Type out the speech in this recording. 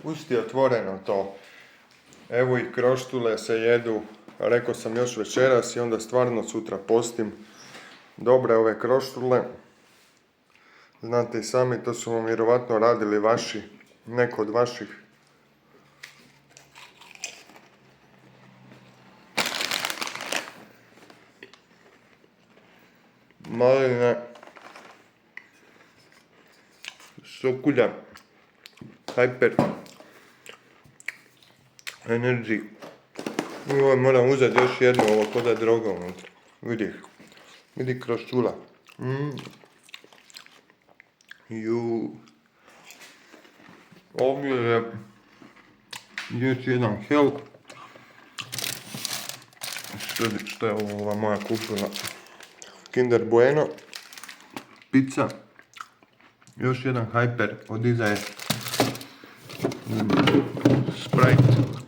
Pusti otvoreno to. Evo i kroštule se jedu, rekao sam još večeras i onda stvarno sutra postim. Dobre ove kroštule. Znate i sami, to su vam vjerovatno radili vaši, neko od vaših. Maline, sokulja, Hyper, Energy. I ovo moram uzeti još jednu, ovo ko da je droga unutra. Vidi kroštula. Ovdje je još jedan hel. Što je ova moja kupila? Kinder Bueno. Pizza. Još jedan Hyper od iza je Sprite.